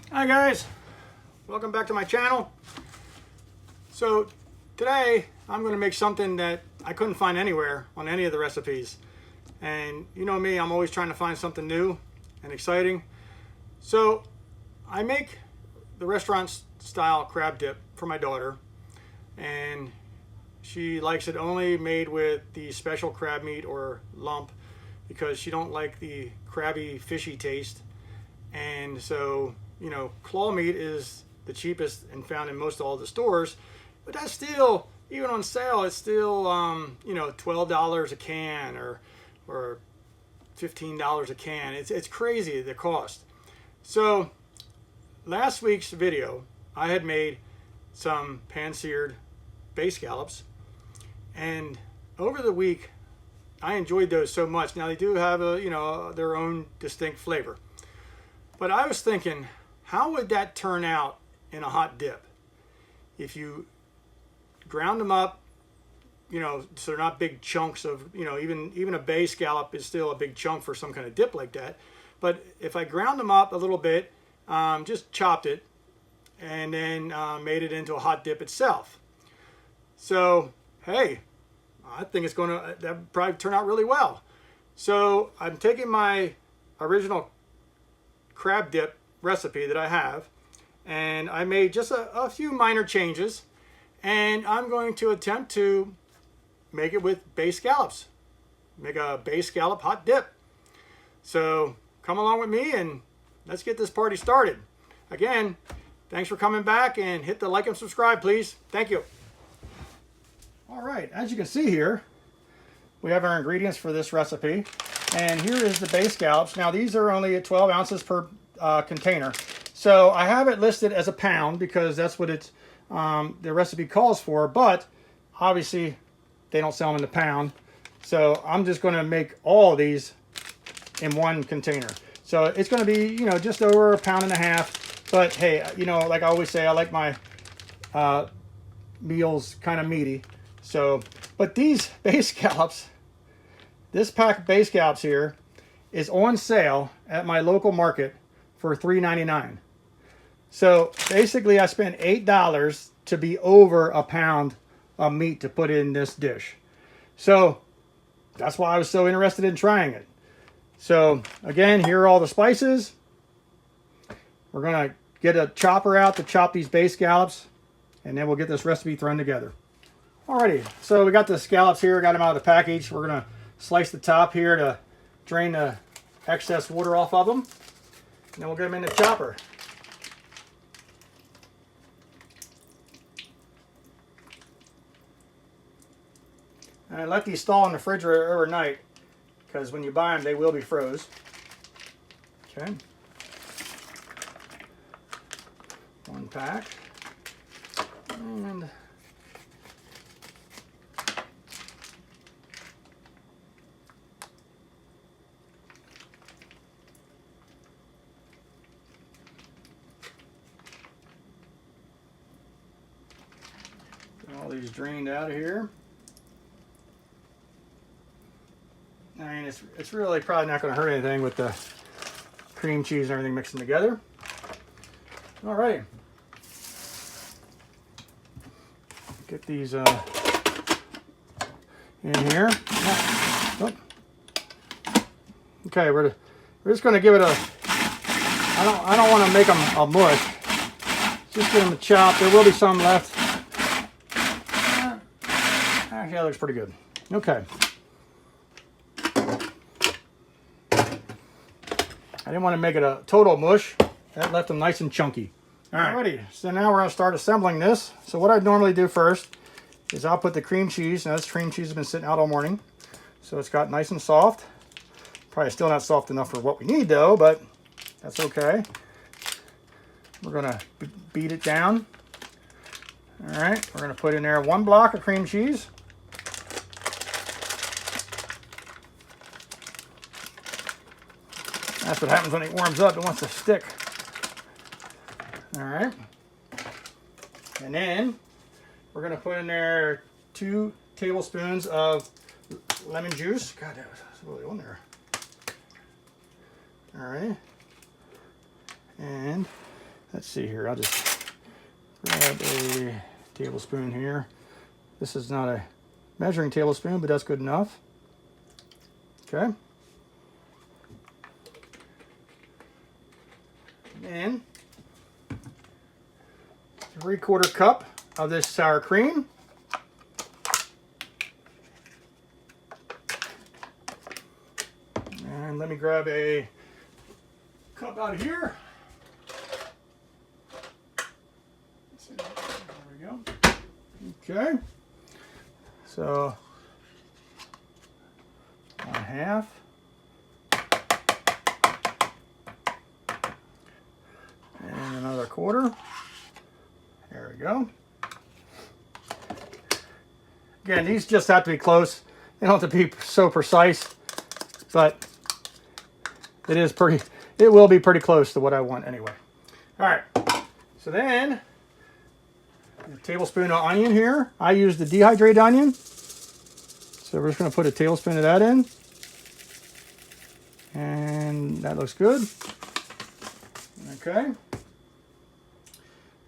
Hi guys, welcome back to my channel. So today I'm going to make something that I couldn't find anywhere on any of the recipes. And you know me, I'm always trying to find something new and exciting. So I make the restaurant style crab dip for my daughter, and she likes it only made with the special crab meat or lump because she don't like the crabby fishy taste. And so, you know, claw meat is the cheapest and found in most all the stores, but that's still, even on sale, it's still you know, $12 a can or $15 a can. It's crazy, the cost. So last week's video I had made some pan-seared bay scallops, and over the week I enjoyed those so much. Now they do have a, you know, their own distinct flavor, but I was thinking, how would that turn out in a hot dip if you ground them up, you know, so they're not big chunks of, you know, even a bay scallop is still a big chunk for some kind of dip like that. But if I ground them up a little bit, just chopped it, and then made it into a hot dip itself. So, hey, I think it's going to, that probably turn out really well. So I'm taking my original crab dip recipe that I have, and I made just a few minor changes, and I'm going to attempt to make it with bay scallops, make a bay scallop hot dip. So come along with me and let's get this party started. Again, thanks for coming back, and hit the like and subscribe, please. Thank you. All right, as you can see here, we have our ingredients for this recipe, and here is the bay scallops. Now these are only at 12 ounces per container, so I have it listed as a pound because that's what it's the recipe calls for, but obviously they don't sell them in the pound, so I'm just going to make all of these in one container. So it's going to be, you know, just over a pound and a half, but hey, you know, like I always say, I like my meals kind of meaty. So, but these bay scallops, this pack of bay scallops here is on sale at my local market for $3.99. So basically I spent $8 to be over a pound of meat to put in this dish. So that's why I was so interested in trying it. So again, here are all the spices. We're gonna get a chopper out to chop these bay scallops, and then we'll get this recipe thrown together. Alrighty, so we got the scallops here, got them out of the package. We're gonna slice the top here to drain the excess water off of them, and then we'll get them in the chopper. And let these thaw in the refrigerator overnight, because when you buy them, they will be froze. Okay. One pack. And all these drained out of here. I mean, it's really probably not going to hurt anything with the cream cheese and everything mixing together. All right, get these in here. Oh. Okay, we're just going to give it a. I don't want to make them a mush. Just get them to chop. There will be some left. Actually, that looks pretty good. Okay. I didn't want to make it a total mush. That left them nice and chunky. Alrighty, so now we're going to start assembling this. So what I normally do first is I'll put the cream cheese. Now this cream cheese has been sitting out all morning, so it's got nice and soft. Probably still not soft enough for what we need though, but that's okay. We're going to beat it down. Alright, we're going to put in there 1 block of cream cheese. That's what happens when it warms up. It wants to stick. All right. And then we're going to put in there 2 tablespoons of lemon juice. God, that was really on there. All right. And let's see here. I'll just grab a tablespoon here. This is not a measuring tablespoon, but that's good enough. Okay. And 3/4 cup of this sour cream. And let me grab a cup out of here. There we go. Okay. So 1/2. And another 1/4. There we go. Again, these just have to be close. They don't have to be so precise, but it will be pretty close to what I want anyway. All right, so then a tablespoon of onion here. I use the dehydrated onion. So we're just gonna put a tablespoon of that in. And that looks good. Okay.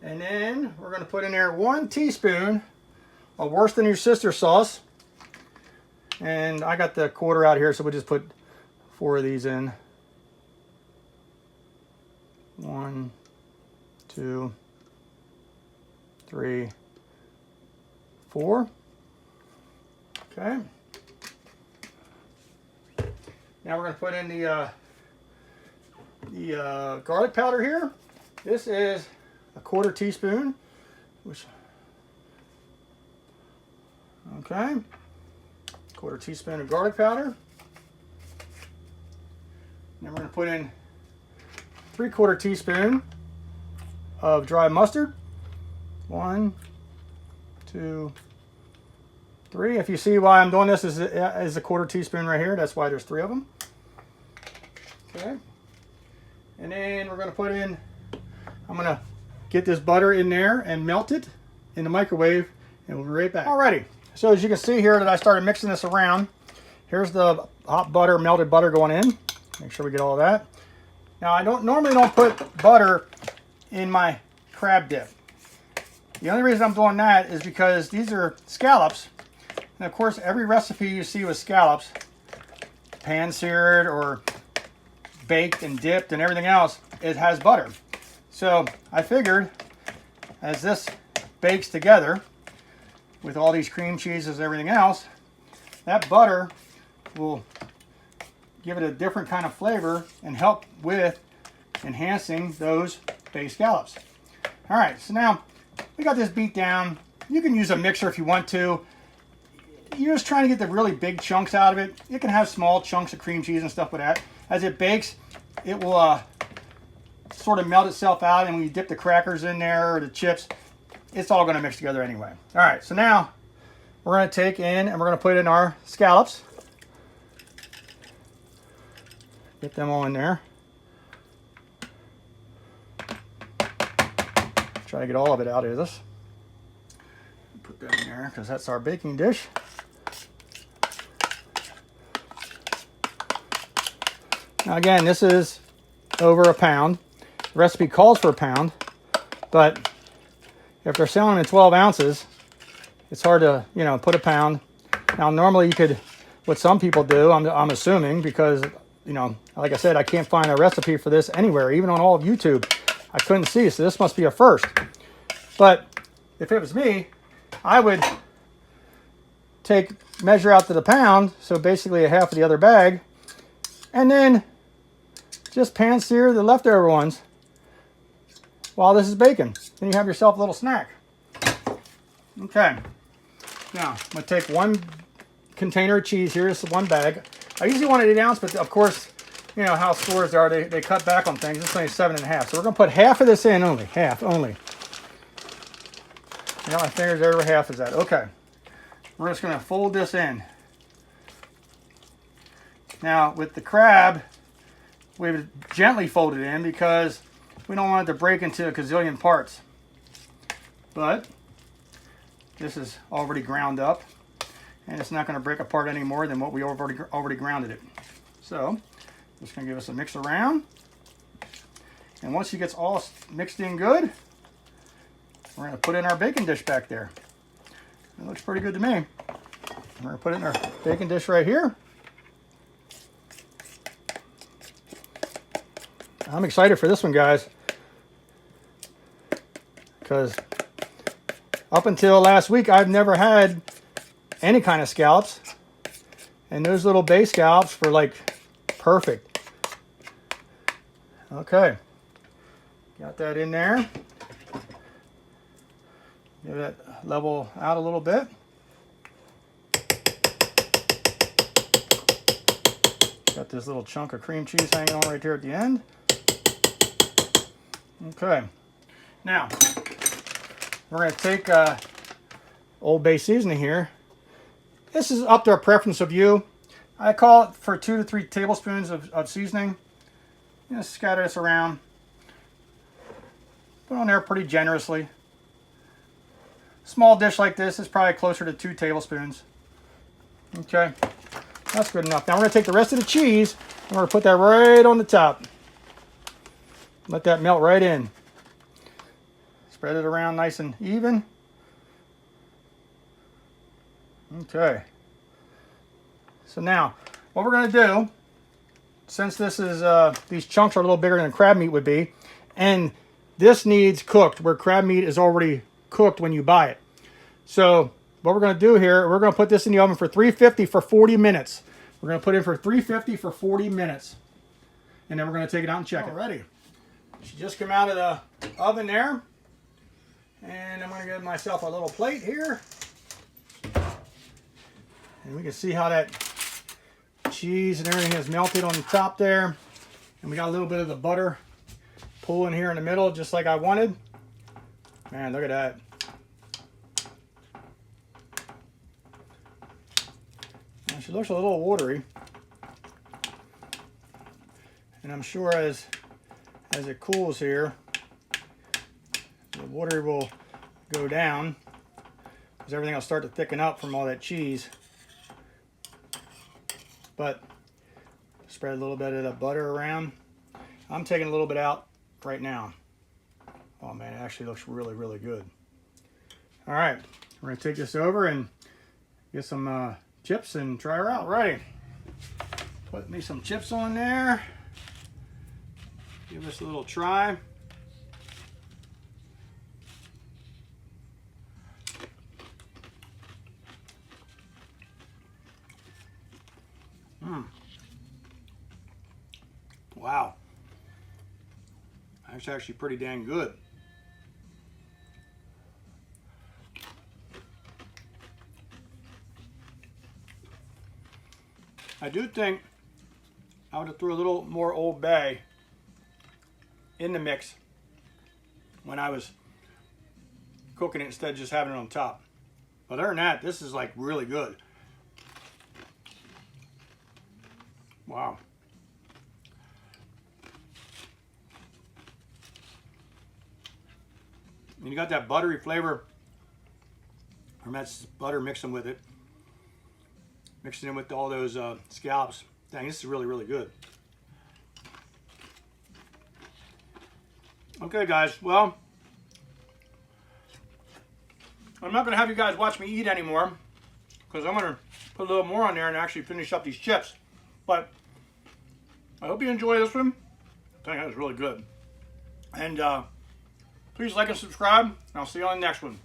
And then we're gonna put in there 1 teaspoon of worse than your sister sauce. And I got the 1/4 out here, so we'll just put 4 of these in. 1, 2, 3, 4. Okay. Now we're going to put in the garlic powder here. This is a 1/4 teaspoon. Okay. 1/4 teaspoon of garlic powder. Then we're going to put in 3/4 teaspoon of dry mustard. 1, 2, 3. If you see why I'm doing this is a 1/4 teaspoon right here. That's why there's 3 of them. Okay. And then we're going to put in, I'm going to get this butter in there and melt it in the microwave, and we'll be right back. Alrighty. So as you can see here that I started mixing this around. Here's the hot butter, melted butter going in. Make sure we get all of that. Now I normally don't put butter in my crab dip. The only reason I'm doing that is because these are scallops. And of course every recipe you see with scallops, pan-seared or baked and dipped and everything else, it has butter. So I figured as this bakes together with all these cream cheeses and everything else, that butter will give it a different kind of flavor and help with enhancing those baked scallops. All right, so now we got this beat down. You can use a mixer if you want to. You're just trying to get the really big chunks out of it. You can have small chunks of cream cheese and stuff with that. As it bakes, it will sort of melt itself out, and when you dip the crackers in there or the chips, it's all going to mix together anyway. All right, so now we're going to take in and we're going to put in our scallops. Get them all in there. Try to get all of it out of this. Put that in there because that's our baking dish. Now again, this is over a pound. The recipe calls for a pound, but if they're selling in 12 ounces, it's hard to, put a pound. Now, normally you could, what some people do, I'm assuming, because, like I said, I can't find a recipe for this anywhere, even on all of YouTube. I couldn't see, so this must be a first. But if it was me, I would measure out to the pound, so basically a half of the other bag, and then just pan sear the leftover ones while this is baking. Then you have yourself a little snack. Okay. Now, I'm going to take 1 container of cheese here. This is 1 bag. I usually want an 8 ounce, but of course, you know how stores are. They cut back on things. It's only 7.5. So we're going to put half of this in only. Half only. I got my fingers over half is that. Okay. We're just going to fold this in. Now, with the crab, we would gently fold it in because we don't want it to break into a gazillion parts. But this is already ground up, and it's not going to break apart any more than what we already grounded it. So, just going to give us a mix around. And once it gets all mixed in good, we're going to put in our baking dish back there. It looks pretty good to me. We're going to put it in our baking dish right here. I'm excited for this one, guys, because up until last week, I've never had any kind of scallops, and those little bay scallops were like perfect. Okay, got that in there. Give that level out a little bit. Got this little chunk of cream cheese hanging on right here at the end. Okay, now we're going to take Old Bay seasoning here. This is up to our preference of you. I call it for 2 to 3 tablespoons of seasoning. Just scatter this around. Put on there pretty generously. Small dish like this is probably closer to 2 tablespoons. Okay, that's good enough. Now we're going to take the rest of the cheese and we're going to put that right on the top. Let that melt right in. Spread it around nice and even. Okay. So now, what we're going to do, since this is these chunks are a little bigger than crab meat would be, and this needs cooked, where crab meat is already cooked when you buy it. So what we're going to do here, we're going to put this in the oven for 350 for 40 minutes. We're going to put it in for 350 for 40 minutes. And then we're going to take it out and check it. Alrighty. She just came out of the oven there. And I'm going to give myself a little plate here. And we can see how that cheese and everything has melted on the top there. And we got a little bit of the butter pooling here in the middle, just like I wanted. Man, look at that. Now, she looks a little watery. And I'm sure as it cools here, the water will go down because everything will start to thicken up from all that cheese. But spread a little bit of the butter around. I'm taking a little bit out right now. Oh man, it actually looks really, really good. All right, we're gonna take this over and get some chips and try her out. Alrighty, put me some chips on there. Give this a little try. Wow. That's actually pretty dang good. I do think I would have threw a little more Old Bay in the mix when I was cooking it instead of just having it on top. But other than that, this is like really good. Wow. And you got that buttery flavor from that butter mixing with it. Mixing in with all those scallops. Dang, this is really, really good. Okay, guys, well, I'm not going to have you guys watch me eat anymore because I'm going to put a little more on there and actually finish up these chips. But I hope you enjoy this one. I think that was really good. And please like and subscribe, and I'll see you on the next one.